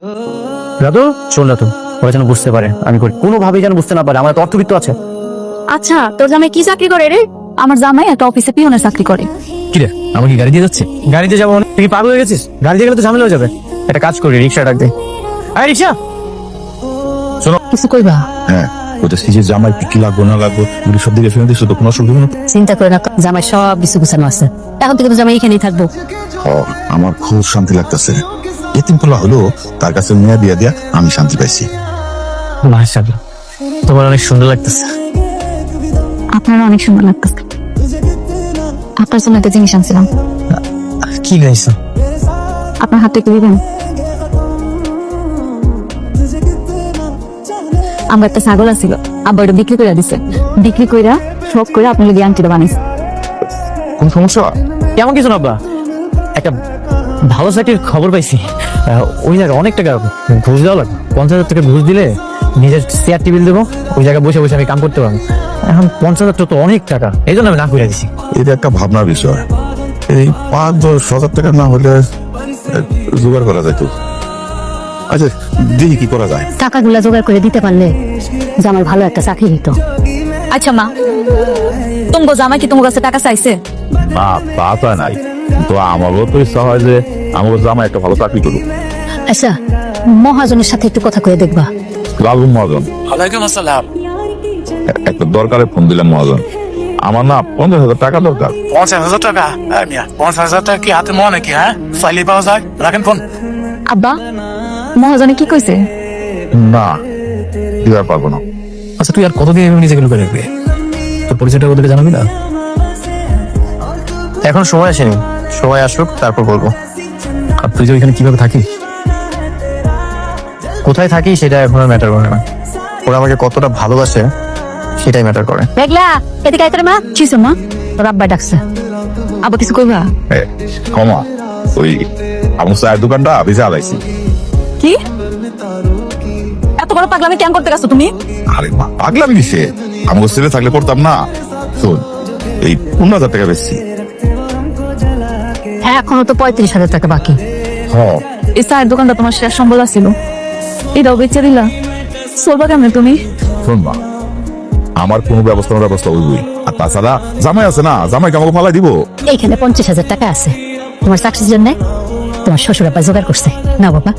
রাতু শোন রাতু, ওরা যেন বুঝতে পারে আমি করি, কোনোভাবেই যেন বুঝতে না পারে আমার তো অর্থবিত্ত আছে। আচ্ছা, তোর জামাই কি চাকরি করে রে? আমার জামাই একটা অফিসে পিয়নের চাকরি করে। কি রে, আমার কি গাড়ি দিয়ে যাচ্ছে? গাড়িতে যাবো না? তুই কি পাগল হয়ে গেছিস? গাড়ি দিয়ে গেলে তো ঝামেলা হয়ে যাবে। একটা কাজ করি, রিক্সা ডাক দে। আরে রিক্সা, শোনো। কিছু কইবা? হ্যাঁ, ওটা সিজে জামাই কি লাগবো না লাগবো এগুলো সব দিকে ফেলে দিচ্ছ তো কোনো অসুবিধা নেই। চিন্তা করে না, জামাই সব কিছু গুছানো আছে। এখন থেকে তো জামাই এখানেই থাকবো। আমার খুব শান্তি লাগতেছে। এতিম পোলা হলো তার কাছে মেয়া দিয়া দিয়া আমি শান্তি পাইছি। মাশাআল্লাহ, তোমার অনেক সুন্দর লাগতেছে। আপনারও অনেক সুন্দর লাগতেছে। আপনার জন্য একটা জিনিস আনছিলাম। কি গাইছো? আপনার হাতে একটু দিবেন? আমার একটা ছাগল আছিল, আব্বা ওটা বিক্রি করে দিছে। বিক্রি কইরা সব করে আপনার যদি আংটিটা বানাইছে। কোন সমস্যা? কেমন কিছু না আব্বা, একটা ভালো চাকরির খবর পাইছি। ওই জায়গায় অনেক টাকা ঘুষ দেওয়া লাগবে। 50,000 টাকা ঘুষ দিলে নিজের চেয়ার টেবিল দেবো, ওই জায়গায় বসে বসে আমি কাম করতে পারবো। এখন 50,000 টাকা তো অনেক টাকা, এই জন্য আমি না করে দিছি। এটা একটা ভাবনার বিষয়। এই 5-10,000 টাকা না হলে জোগাড় করা যায় তো। আচ্ছা, দেখি কি করা যায়। টাকাগুলা জোগাড় করে দিতে পারলে জামাই ভালো একটা চাকরি হইতো। আচ্ছা মা, তোমার জামাই কি তোমার কাছে টাকা চাইছে? না, তা নাই তো, আমারও তো ইচ্ছা হয় যে আমার জামাই একটা ভালো চাকরি করুক। আচ্ছা, মহাজনের সাথে একটু কথা কয়ে দেখবা। লালু মহাজন, ওয়ালাইকুম আসসালাম। একটা দরকারে ফোন দিলাম মহাজন। আমার না 50,000 টাকা দরকার। 50,000 টাকা? 50,000 টাকা কি হাতে মনে নাকি? হ্যাঁ, ফাইলে পাওয়া যায়। রাখেন ফোন। আব্বা, মহাজনে কি কইছে? না, দিতে পারবো না। আচ্ছা তুই আর কতদিন এভাবে নিজেকে লুকিয়ে রাখবি? তোর পরিচয়টা ওদেরকে জানাবি না? এখন সময় আসেনি, সময় আসুক তারপর বলবো। আর তুই যে ওইখানে কিভাবে থাকিস, কোথায় থাকিস, সেটা এখন আর ম্যাটার করে না। ওরা আমাকে কতটা ভালোবাসে সেটাই ম্যাটার করে। দেখলা, এদিকে আইতারে মা। কিসে মা? তোর আব্বা ডাকছে। আব্বা কিছু কইবা? ক্ষমা, ওই আমার চায়ের দোকানটা ভিজা আলাইছি। কি এত বড় পাগলামি কেন করতে গেছো তুমি? আরে মা, পাগলামি কিসে? আমার ছেলে থাকলে করতাম না। শোন, এই 15,000 টাকা বেশি। হ্যাঁ, এখনো তো 35,000 টাকা বাকি। এই চায়ের দোকানটা তোমার শেষ সম্বল ছিল, এটাও বেচে দিলা। চলবা কেমনে তুমি? শোন মা, আমার কোনো ব্যবস্থা হইবই। আর তাছাড়া জামাই আছে না, জামাইকে আমাকে ফালাই দিব। এইখানে 50,000 টাকা আছে তোমার চাকরির জন্য। তোমার শ্বশুর আব্বা জোগাড় করছে। না বাবা,